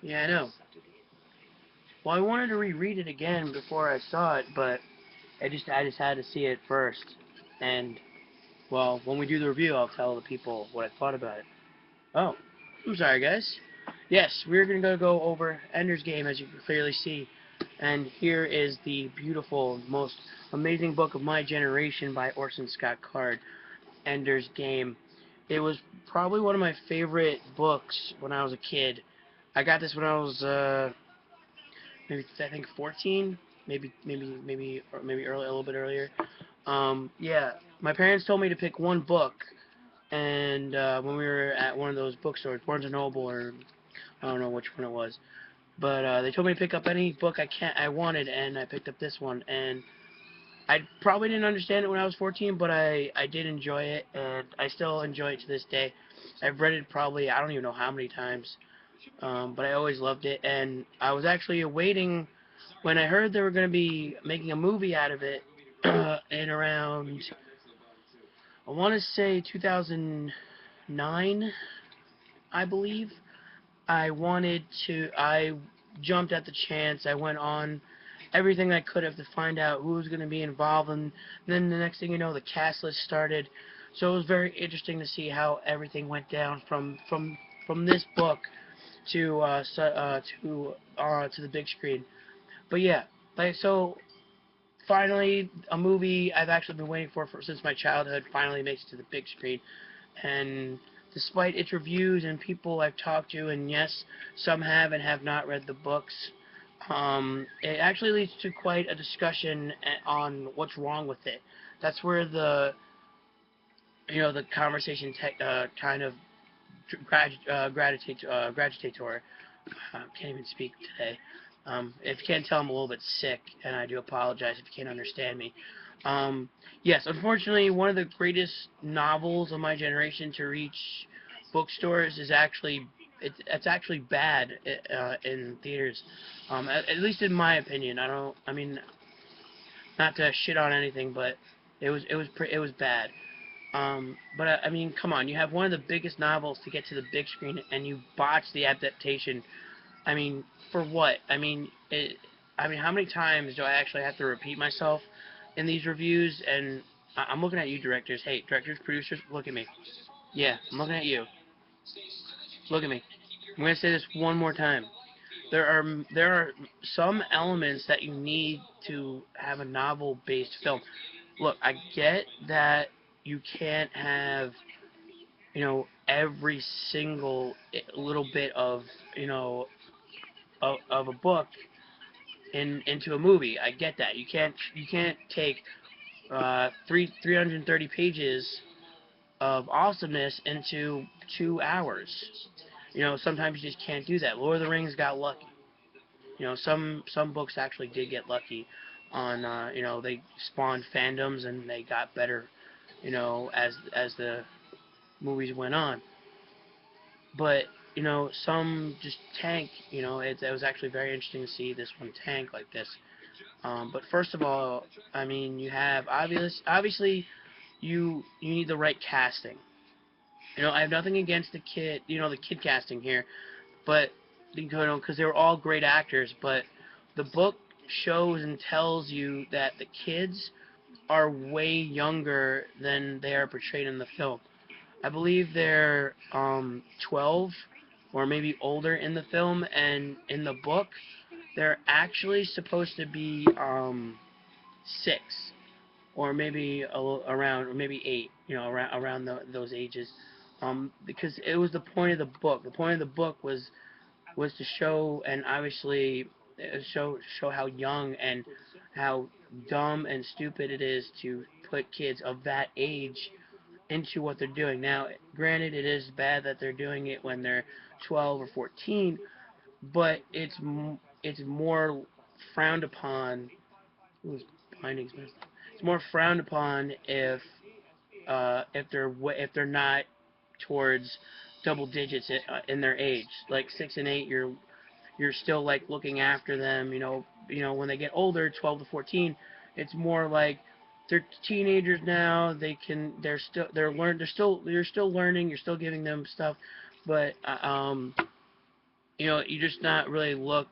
Yeah, I know. Well, I wanted to reread it again before I saw it, but I just had to see it first. And well, when we do the review, I'll tell the people what I thought about it. Oh, I'm sorry, guys. Yes, we're gonna go over Ender's Game, as you can clearly see. And here is the beautiful, most amazing book of my generation by Orson Scott Card, Ender's Game. It was probably one of my favorite books when I was a kid. I got this when I was maybe I think 14, maybe early, a little bit earlier. Yeah, my parents told me to pick one book, and when we were at one of those bookstores, Barnes and Noble, or I don't know which one it was, but they told me to pick up any book I wanted, and I picked up this one, and I probably didn't understand it when I was 14, but I did enjoy it, and I still enjoy it to this day. I've read it probably I don't even know how many times, but I always loved it, and I was actually awaiting when I heard they were going to be making a movie out of it in around I want to say 2009, I believe. I jumped at the chance. I went on everything I could have to find out who was going to be involved, and then the next thing you know, the cast list started. So it was very interesting to see how everything went down from this book to the big screen. But yeah, like so finally a movie I've actually been waiting for since my childhood finally makes it to the big screen. And despite its reviews and people I've talked to, and yes, some have and have not read the books, it actually leads to quite a discussion on what's wrong with it. That's where the conversation kind of gravitator. Can't even speak today. If you can't tell, I'm a little bit sick, and I do apologize if you can't understand me. Um, yes, unfortunately, one of the greatest novels of my generation to reach bookstores is actually it's actually bad in theaters. At least in my opinion. I mean, not to shit on anything, but it was bad. But I mean, come on, you have one of the biggest novels to get to the big screen, and you botch the adaptation. I mean, for what? I mean, how many times do I actually have to repeat myself in these reviews? And I'm looking at you, directors. Hey, directors, producers, look at me. Yeah, I'm looking at you. Look at me. I'm gonna say this one more time. There are some elements that you need to have a novel-based film. Look, I get that you can't have every single little bit of of a book into a movie. I get that. You can't take 330 pages of awesomeness into 2 hours. Sometimes you just can't do that. Lord of the Rings got lucky. Some books actually did get lucky on they spawned fandoms and they got better as the movies went on. But some just tank. It was actually very interesting to see this one tank like this. But first of all, I mean, you have obviously you need the right casting. I have nothing against the kid casting here, but because they were all great actors. But the book shows and tells you that the kids are way younger than they are portrayed in the film. I believe they're 12 or maybe older in the film, and in the book they're actually supposed to be 6 or maybe around or maybe 8, around those ages. Because it was the point of the book. The point of the book was to show and obviously show how young and how dumb and stupid it is to put kids of that age into what they're doing. Now, granted, it is bad that they're doing it when they're 12 or 14, but it's more frowned upon. Ooh, binding's messed up. It's more frowned upon if they're not towards double digits in their age, like 6 and 8. You're still like looking after them. When they get older, 12 to 14, it's more like they're teenagers now. They're still learning. You're still giving them stuff, but you just not really look,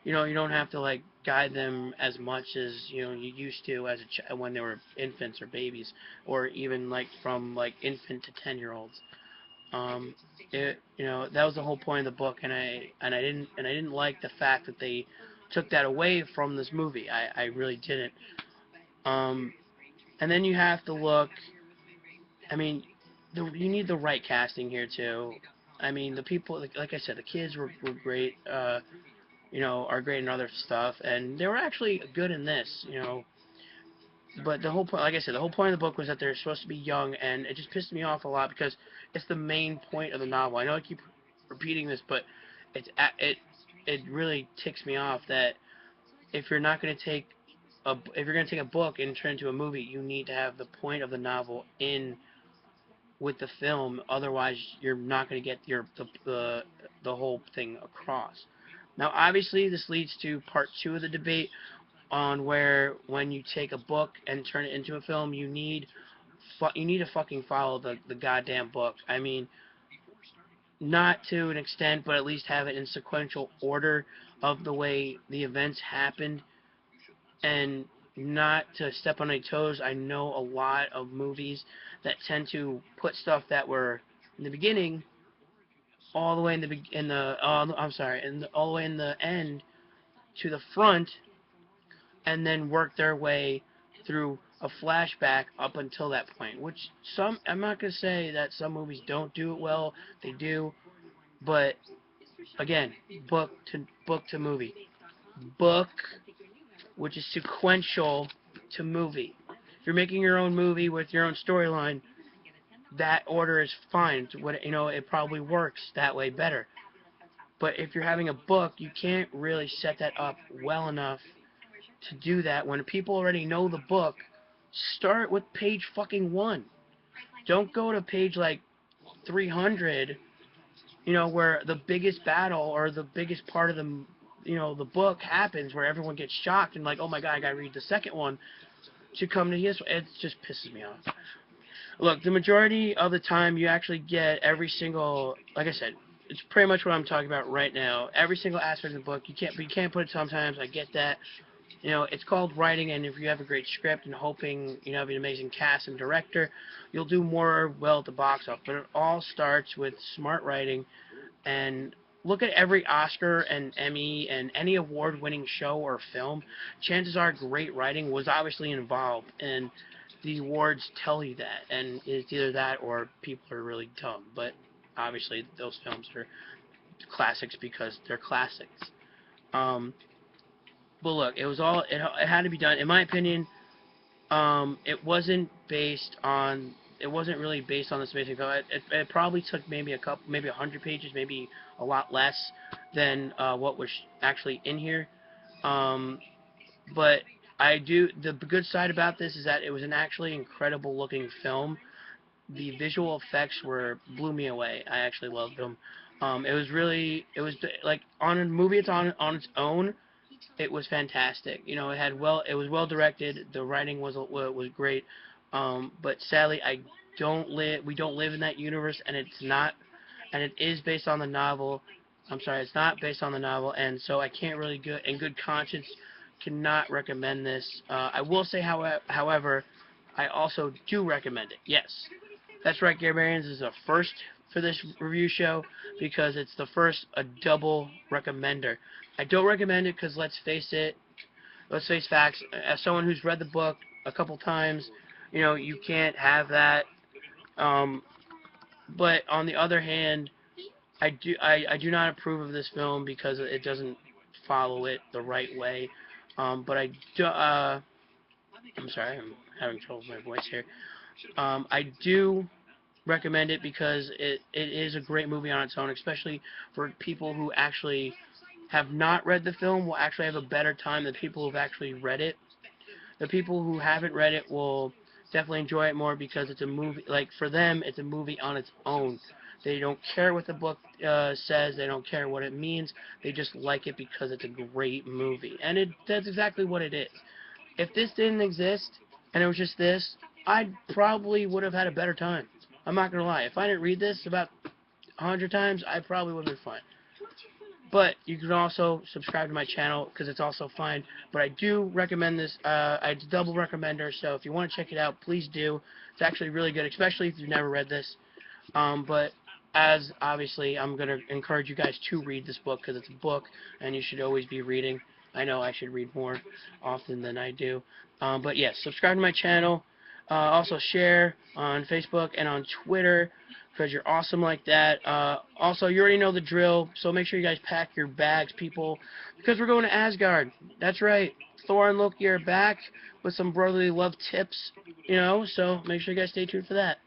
you don't have to like guide them as much as you used to as when they were infants or babies, or even like from like infant to 10-year-olds. Um, that was the whole point of the book, and I didn't like the fact that they took that away from this movie. I really didn't. Um, and then you have to look. I mean, you need the right casting here too. I mean, the people, like I said, the kids were great. Are great in other stuff, and they were actually good in this. But the whole point, like I said, the whole point of the book was that they're supposed to be young, and it just pissed me off a lot because it's the main point of the novel. I know I keep repeating this, but it really ticks me off that if you're not going to take if you're going to take a book and turn it into a movie, you need to have the point of the novel in with the film. Otherwise, you're not going to get the whole thing across. Now, obviously, this leads to part two of the debate on where when you take a book and turn it into a film, you need to fucking follow the goddamn book. I mean, not to an extent, but at least have it in sequential order of the way the events happened, and not to step on any toes. I know a lot of movies that tend to put stuff that were in the beginning all the way all the way in the end to the front, and then work their way through a flashback up until that point. Which I'm not gonna say that some movies don't do it well. They do, but again, book to movie, book, which is sequential to movie. If you're making your own movie with your own storyline, that order is fine. It probably works that way better. But if you're having a book, you can't really set that up well enough to do that when people already know the book. Start with page fucking 1. Don't go to page like 300, where the biggest battle or the biggest part of the book happens, where everyone gets shocked and like, oh my god, I gotta read the second one to come to this. It just pisses me off. Look, the majority of the time you actually get every single, like I said, it's pretty much what I'm talking about right now. Every single aspect of the book. You can't put it sometimes. I get that. It's called writing, and if you have a great script and hoping have an amazing cast and director, you'll do more well at the box office. But it all starts with smart writing, and look at every Oscar and Emmy and any award-winning show or film. Chances are great writing was obviously involved, and the awards tell you that. And it's either that or people are really dumb. But obviously those films are classics because they're classics. But look, it had to be done. In my opinion, it wasn't really based on this amazing film. It probably took maybe 100 pages, maybe a lot less than what was actually in here. But the good side about this is that it was an actually incredible looking film. The visual effects blew me away. I actually loved them. It was like on a movie it's on its own. It was fantastic. It was well directed. The writing was great. But sadly, we don't live in that universe, and it is based on the novel. I'm sorry, it's not based on the novel, and so I can't really in good conscience, cannot recommend this. I will say, however, I also do recommend it. Yes, that's right, Garbarians is a first for this review show because it's the first a double recommender. I don't recommend it because let's face facts. As someone who's read the book a couple times, you can't have that. But on the other hand, I do not approve of this film because it doesn't follow it the right way. But I do. I'm sorry, I'm having trouble with my voice here. I do recommend it because it is a great movie on its own, especially for people who actually have not read the film. Will actually have a better time than people who've actually read it. The people who haven't read it will definitely enjoy it more because it's a movie. Like for them, it's a movie on its own. They don't care what the book says. They don't care what it means. They just like it because it's a great movie, and that's exactly what it is. If this didn't exist and it was just this, I probably would have had a better time. I'm not gonna lie. If I didn't read this about 100 times, I probably would have been fine. But you can also subscribe to my channel because it's also fine. But I do recommend this. I double recommend her. So if you want to check it out, please do. It's actually really good, especially if you've never read this. But as obviously, I'm going to encourage you guys to read this book because it's a book and you should always be reading. I know I should read more often than I do. But yes, subscribe to my channel. Also share on Facebook and on Twitter because you're awesome like that. Also, you already know the drill, so make sure you guys pack your bags, people, because we're going to Asgard. That's right. Thor and Loki are back with some brotherly love tips, so make sure you guys stay tuned for that.